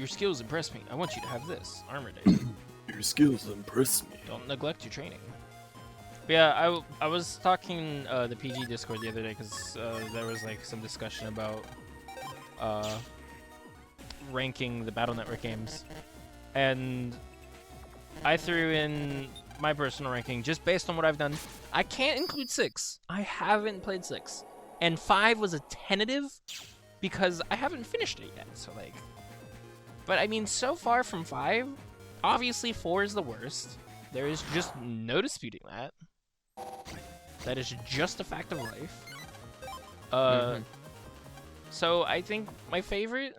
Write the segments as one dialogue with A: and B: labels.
A: Your skills impress me. I want you to have this. Armor data.
B: Your skills impress me.
A: Don't neglect your training. But yeah, I was talking the PG Discord the other day because there was like some discussion about ranking the Battle Network games, and I threw in my personal ranking just based on what I've done. I can't include 6. I haven't played 6, and 5 was a tentative because I haven't finished it yet. So like, but I mean, so far from 5, obviously 4 is the worst. There is just no disputing that. That is just a fact of life. So I think my favorite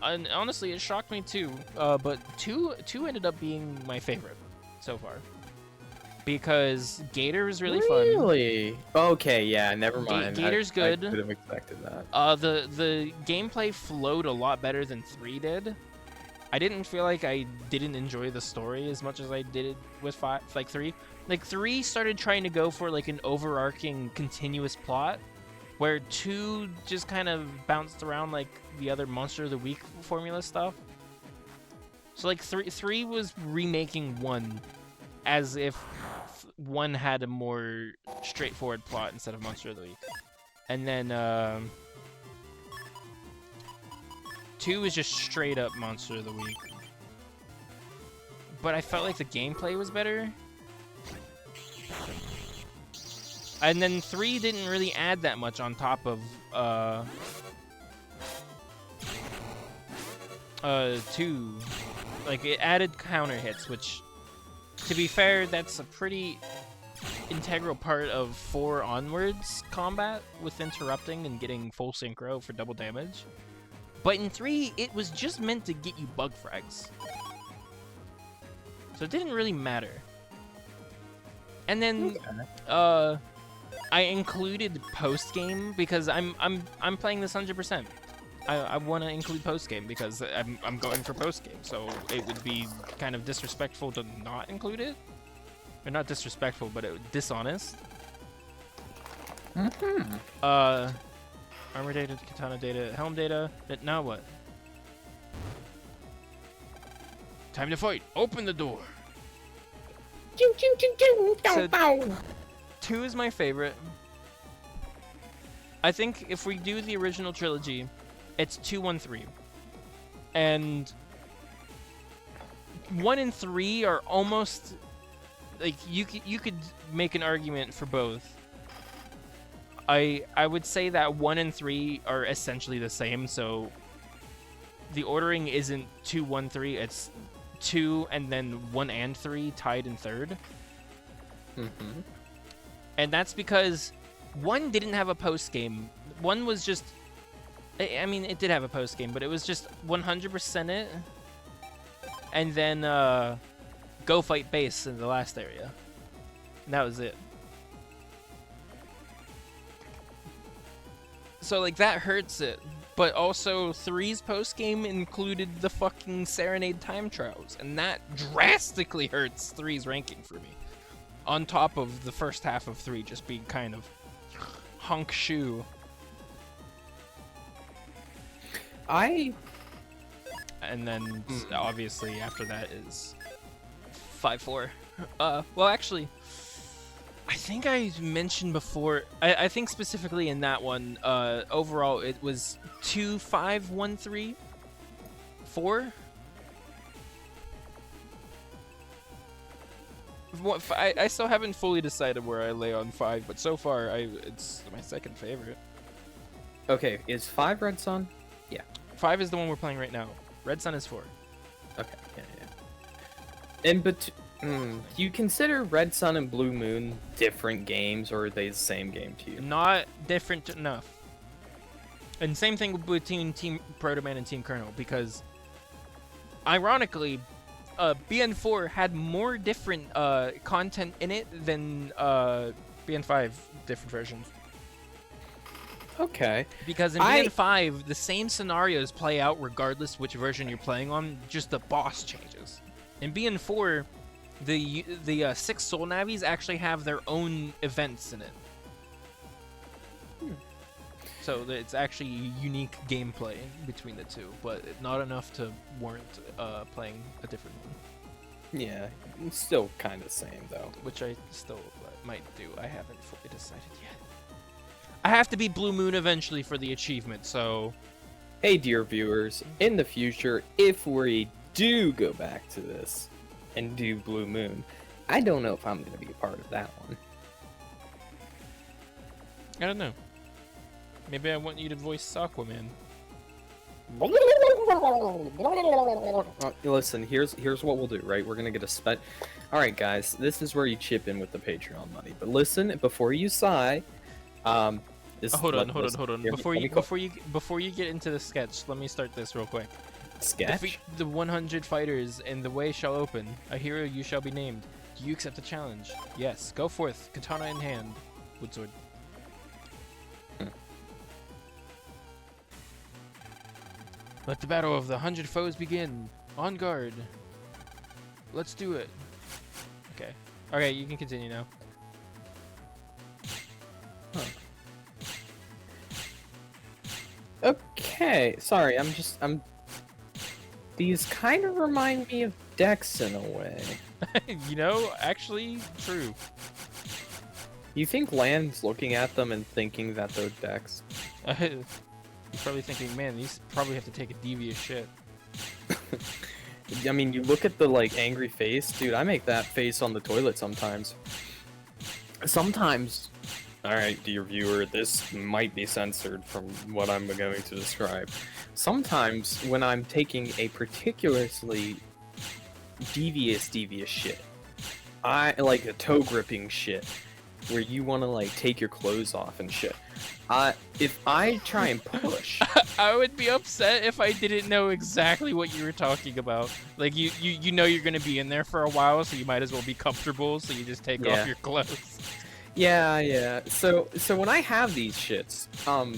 A: honestly, it shocked me too. But two ended up being my favorite so far because Gator is really fun.
B: Really? Okay, yeah. Never mind.
A: Gator's good.
B: I could have expected that.
A: The gameplay flowed a lot better than 3 did. I didn't feel like I didn't enjoy the story as much as I did with 5, like 3. Like 3 started trying to go for like an overarching continuous plot, where 2 just kind of bounced around like the other Monster of the Week formula stuff. So like 3 was remaking 1 as if 1 had a more straightforward plot instead of Monster of the Week. And then 2 is just straight up Monster of the Week. But I felt like the gameplay was better. And then 3 didn't really add that much on top of 2. Like, it added counter hits, which, to be fair, that's a pretty integral part of 4 onwards combat with interrupting and getting full synchro for double damage. But in 3, it was just meant to get you bug frags. So it didn't really matter. And then I included post game because I'm playing this 100%. I want to include post game because I'm going for post game. So it would be kind of disrespectful to not include it. Or not disrespectful, but dishonest. Armor data, katana data, helm data. But now what? Time to fight. Open the door. So, 2 is my favorite. I think if we do the original trilogy, it's 2, 1, 3. And 1 and 3 are almost like you could make an argument for both. I would say that 1 and 3 are essentially the same, so the ordering isn't 2, 1, 3, it's 2 and then 1 and 3 tied in 3rd. And that's because 1 didn't have a post game. 1 was just, I mean, it did have a post game, but it was just 100% it, and then go fight base in the last area. And that was it. So like that hurts it, but also 3's post game included the fucking Serenade time trials, and that drastically hurts 3's ranking for me. On top of the first half of 3 just being kind of hunk shoe. And then obviously after that is 5-4. Well, actually, I think I mentioned before. I think specifically in that one, overall it was 2, 5, 1, 3, 4. I still haven't fully decided where I lay on 5, but so far it's my second favorite.
B: Okay, is 5 Red Sun? Yeah.
A: 5 is the one we're playing right now. Red Sun is 4.
B: Okay, yeah. And do you consider Red Sun and Blue Moon different games, or are they the same game to you?
A: Not different enough. And same thing between Team Proto Man and Team Colonel, because ironically, BN4 had more different content in it than BN5 different versions.
B: Okay.
A: Because in BN5, the same scenarios play out regardless which version you're playing on, just the boss changes. In BN4, the 6 Soul Navis actually have their own events in it. So it's actually unique gameplay between the two, but not enough to warrant playing a different one.
B: Yeah, it's still kind of same though.
A: Which I still might do. I haven't fully decided yet. I have to beat Blue Moon eventually for the achievement, so...
B: Hey, dear viewers, in the future, if we do go back to this and do Blue Moon, I don't know if I'm going to be a part of that one.
A: I don't know. Maybe I want you to voice Aquaman.
B: Listen, here's what we'll do, right? We're gonna get a spec. All right, guys, this is where you chip in with the Patreon money. But listen, before you sigh,
A: Hold on. Before you get into the sketch, let me start this real quick.
B: Sketch.
A: Defeat the 100 fighters, and the way shall open. A hero you shall be named. Do you accept the challenge? Yes. Go forth, katana in hand. Woodsword. Let the battle of the 100 foes begin. On guard. Let's do it. Okay. Okay, you can continue now.
B: Huh. Okay, sorry, these kind of remind me of decks in a way.
A: You know, actually, true.
B: You think Land's looking at them and thinking that they're decks?
A: You're probably thinking, man, these probably have to take a devious shit.
B: I mean, you look at the, like, angry face. Dude, I make that face on the toilet sometimes. Sometimes... Alright, dear viewer, this might be censored from what I'm going to describe. Sometimes, when I'm taking a particularly devious shit, I like a toe gripping shit, where you want to, like, take your clothes off and shit. If I try and push...
A: I would be upset if I didn't know exactly what you were talking about. Like, you know you're gonna be in there for a while, so you might as well be comfortable, so you just take off your clothes.
B: Yeah. So when I have these shits,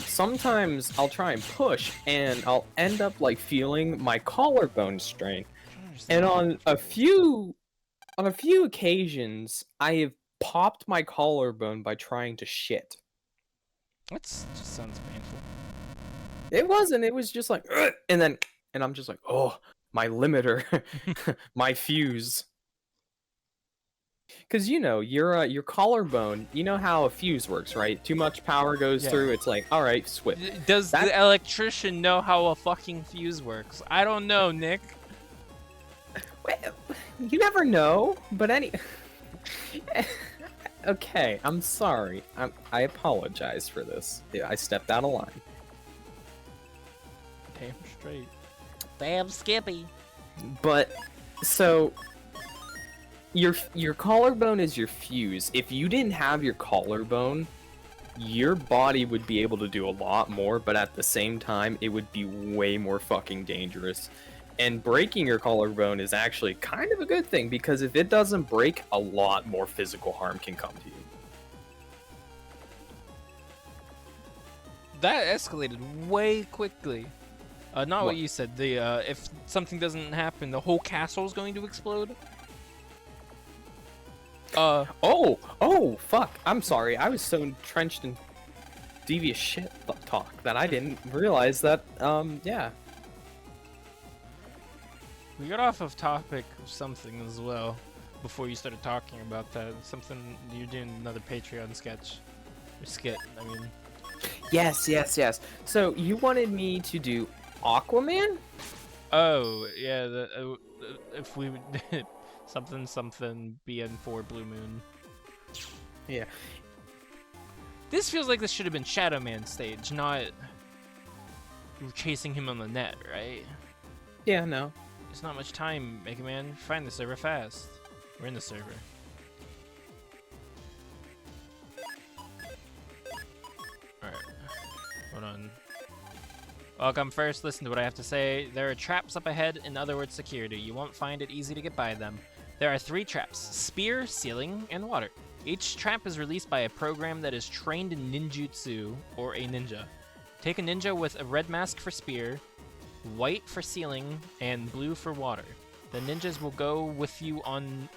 B: sometimes I'll try and push, and I'll end up, like, feeling my collarbone strain. And on a few occasions, I have popped my collarbone by trying to shit.
A: That just sounds painful.
B: It wasn't. It was just like, ugh! and I'm just like, oh, my limiter, my fuse. Because, you know, your collarbone, you know how a fuse works, right? Too much power goes through, it's like, alright, switch.
A: Does the electrician know how a fucking fuse works? I don't know, Nick.
B: Well, you never know, but okay, I'm sorry. I apologize for this. I stepped out of line.
A: Damn straight. Damn Skippy.
B: But, so... Your collarbone is your fuse. If you didn't have your collarbone, your body would be able to do a lot more, but at the same time, it would be way more fucking dangerous. And breaking your collarbone is actually kind of a good thing, because if it doesn't break, a lot more physical harm can come to you.
A: That escalated way quickly. Not what you said. If something doesn't happen, the whole castle's going to explode.
B: Oh, fuck. I'm sorry. I was so entrenched in devious shit talk that I didn't realize that, yeah.
A: We got off of topic of something as well before you started talking about that. Something, you're doing another Patreon sketch. Or skit, I mean.
B: Yes. So, you wanted me to do Aquaman?
A: Oh, yeah, if we did something BN4 Blue Moon.
B: Yeah.
A: This feels like this should have been Shadow Man's stage, not chasing him on the net, right?
B: Yeah, no.
A: There's not much time, Mega Man. Find the server fast. We're in the server. Alright. Hold on. Welcome first, listen to what I have to say. There are traps up ahead, in other words security. You won't find it easy to get by them. There are 3 traps: spear, ceiling, and water. Each trap is released by a program that is trained in ninjutsu, or a ninja. Take a ninja with a red mask for spear, white for ceiling, and blue for water. The ninjas will go with you on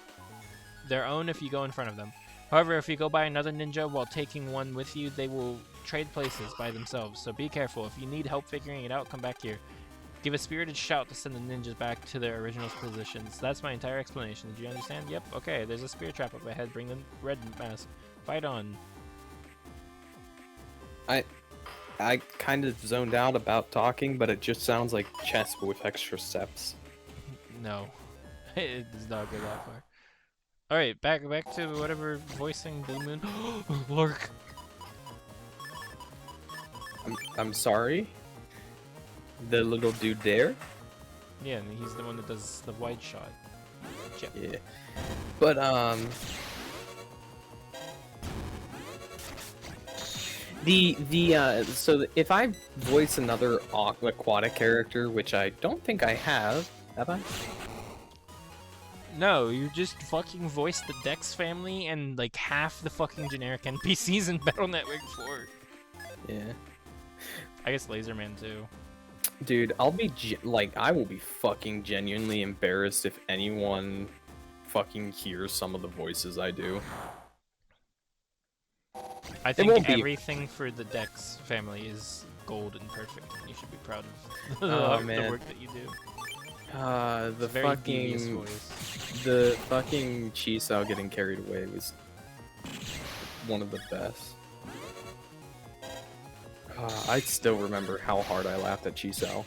A: their own if you go in front of them. However, if you go by another ninja while taking one with you, they will trade places by themselves, so be careful. If you need help figuring it out, come back here. Give a spirited shout to send the ninjas back to their original positions. That's my entire explanation. Did you understand? Yep. Okay, there's a spear trap up ahead. Bring the red mask. Fight on.
B: I kind of zoned out about talking, but it just sounds like chess but with extra steps.
A: No. It does not go that far. Alright, back to whatever voicing Blue Moon. Lark!
B: I'm sorry? The little dude there?
A: Yeah, and he's the one that does the wide shot. Chip.
B: Yeah. But, so if I voice another aquatic character, which I don't think I have I?
A: No, you just fucking voiced the Dex family and like half the fucking generic NPCs in Battle Network 4.
B: Yeah.
A: I guess Laserman too.
B: Dude, I'll be I will be fucking genuinely embarrassed if anyone fucking hears some of the voices I do.
A: I think everything for the Dex family is gold and perfect, and you should be proud of the work that you do.
B: The fucking Chisao getting carried away was one of the best. I still remember how hard I laughed at Chisao.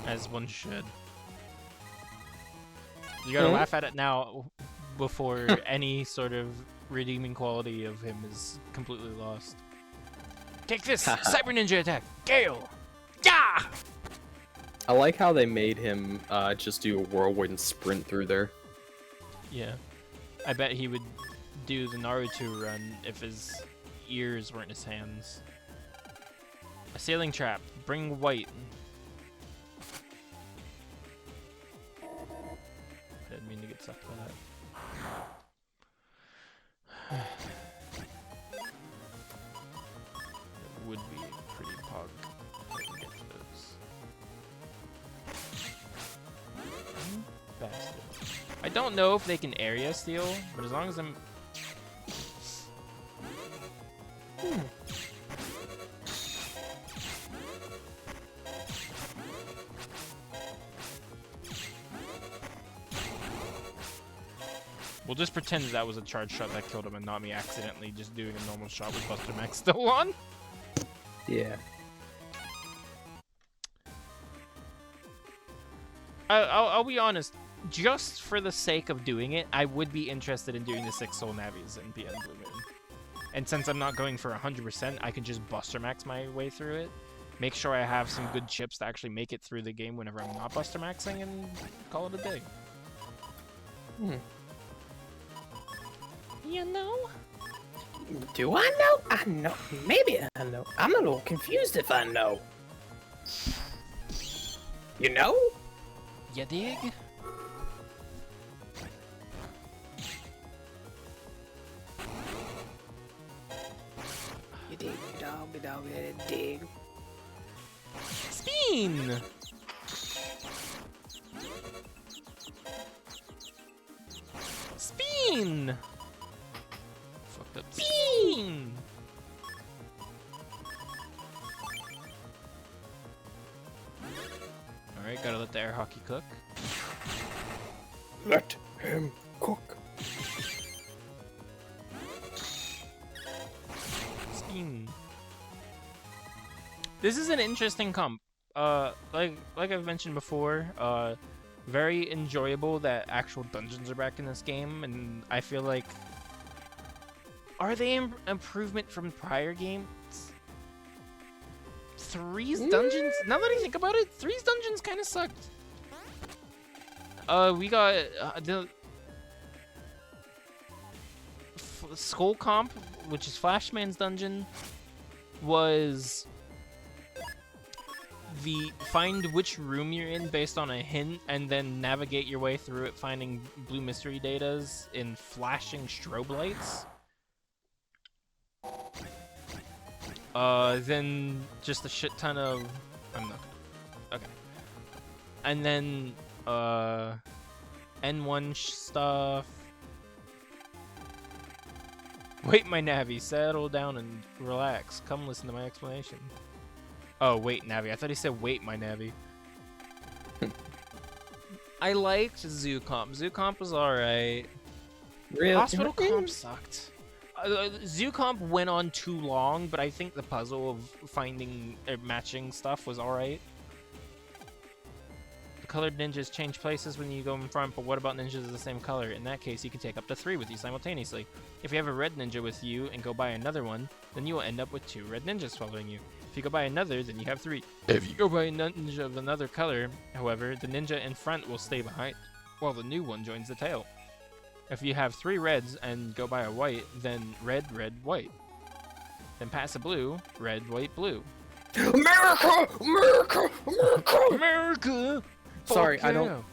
A: As one should. You gotta laugh at it now before any sort of redeeming quality of him is completely lost. Take this! Cyber Ninja attack! Gale! Yeah!
B: I like how they made him just do a whirlwind sprint through there.
A: Yeah. I bet he would do the Naruto run if his ears weren't his hands. A sailing trap. Bring white. Didn't mean to get sucked by that. It would be pretty pog if I can get to those. Bastards. I don't know if they can area steal, but as long as I'm... We'll just pretend that was a charge shot that killed him and not me accidentally just doing a normal shot with Buster Max still on.
B: Yeah.
A: I'll be honest. Just for the sake of doing it, I would be interested in doing the 6 Soul Navis in PN Blue Moon. And since I'm not going for 100%, I can just Buster Max my way through it. Make sure I have some good chips to actually make it through the game whenever I'm not Buster Maxing, and call it a day. You know?
B: Do I know? I know. Maybe I know. I'm a little confused if I know. You know?
A: You dig?
B: You dig, dog, dig.
A: Spin! Spin! Fucked up. Spin! Alright, gotta let the air hockey cook.
B: Let him cook.
A: Spin. This is an interesting comp. Like I've mentioned before, very enjoyable that actual dungeons are back in this game, and I feel like, are they improvement from prior games? 3's dungeons, now that I think about it, 3's dungeons kind of sucked. We got the Skull comp, which is Flashman's dungeon, was the find which room you're in based on a hint and then navigate your way through it finding blue mystery datas in flashing strobe lights. Then just a shit ton of... I'm not... Okay. And then, N1 stuff. Wait, my Navi, settle down and relax. Come listen to my explanation. Oh, wait, Navi. I thought he said wait, my Navi. I liked Zoo Comp. Zoo Comp was alright.
B: Really?
A: Hospital Comp sucked. Zoo Comp went on too long, but I think the puzzle of finding or matching stuff was alright. The colored ninjas change places when you go in front, but what about ninjas of the same color? In that case, you can take up to 3 with you simultaneously. If you have a red ninja with you and go by another one, then you will end up with 2 red ninjas following you. If you go by another, then you have 3. If you go by a ninja of another color, however, the ninja in front will stay behind, while the new one joins the tail. If you have 3 reds and go by a white, then red, red, white. Then pass a blue, red, white, blue.
B: America! America! America!
A: America!
B: Sorry,
A: Fuck
B: I don't
A: yeah.
B: know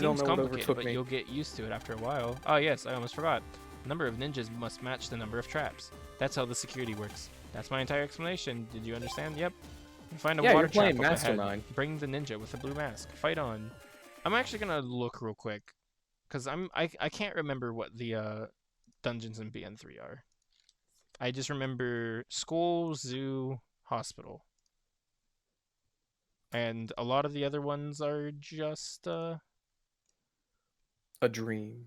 A: Seems
B: what
A: complicated,
B: overtook
A: but
B: me.
A: you'll get used to it after a while. Oh yes, I almost forgot. The number of ninjas must match the number of traps. That's how the security works. That's my entire explanation. Did you understand? Yep. Find a
B: Yeah,
A: water
B: you're playing
A: trap up ahead.
B: Mastermind.
A: Bring the ninja with the blue mask. Fight on. I'm actually gonna look real quick, cause I can't remember what the dungeons in BN3 are. I just remember school, zoo, hospital, and a lot of the other ones are just
B: A dream.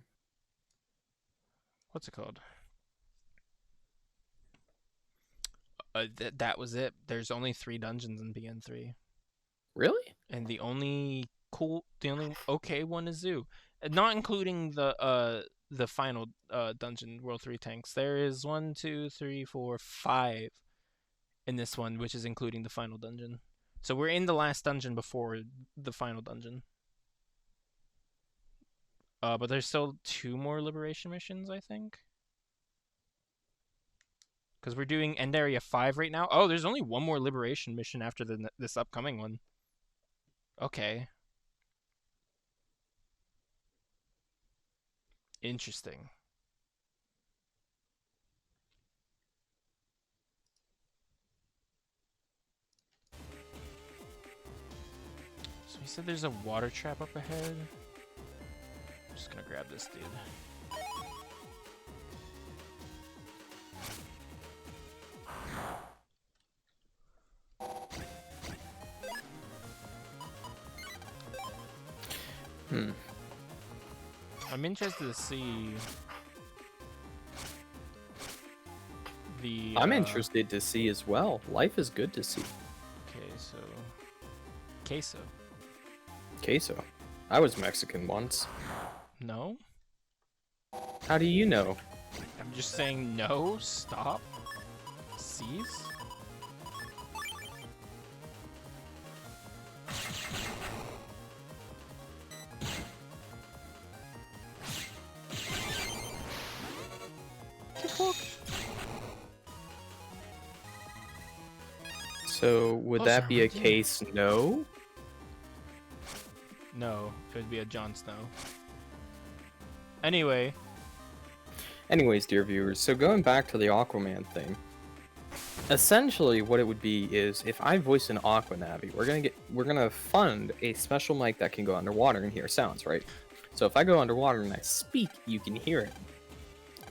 A: what's it called? That was it. There's only 3 dungeons in BN3.
B: Really?
A: And the only okay one is Zoo, not including the final dungeon, World 3 tanks. There is 1, 2, 3, 4, 5 in this one, which is including the final dungeon. So we're in the last dungeon before the final dungeon. But there's still 2 more liberation missions, I think. Because we're doing End Area 5 right now. Oh, there's only 1 more liberation mission after this upcoming one. Okay. Interesting. So he said there's a water trap up ahead. I'm just gonna grab this dude. I'm interested to see the.
B: I'm interested to see as well. Life is good to see.
A: Okay, so queso.
B: Queso. I was Mexican once.
A: No,
B: How do you know?
A: I'm just saying no. Stop. Cease.
B: So would
A: Oh,
B: that be a
A: sorry.
B: case no?
A: No, it would be a Jon Snow. Anyway,
B: Anyways, dear viewers, so going back to the Aquaman thing, essentially what it would be is if I voice an Aquanavi, we're gonna fund a special mic that can go underwater and hear sounds, right? So if I go underwater and I speak, you can hear it.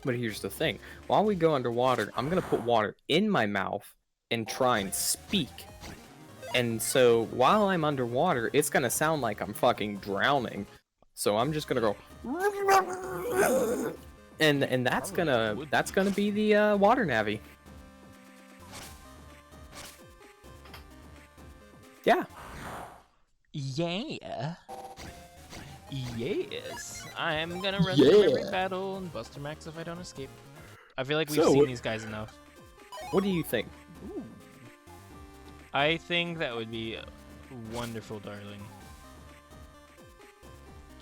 B: But here's the thing: while we go underwater, I'm gonna put water in my mouth and try and speak. And so while I'm underwater, it's gonna sound like I'm fucking drowning. So I'm just gonna go. And that's gonna be the water navi. Yeah.
A: yeah. Yes, I'm gonna run through every battle and Buster Max if I don't escape. I feel like we've
B: So,
A: seen these guys enough.
B: What do you think?
A: Ooh. I think that would be wonderful, darling.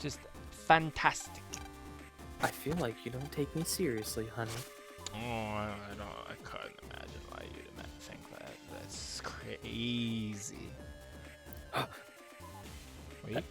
A: Just fantastic.
B: I feel like you don't take me seriously, honey.
A: Oh, I couldn't imagine why you'd think that. That's crazy. Wait.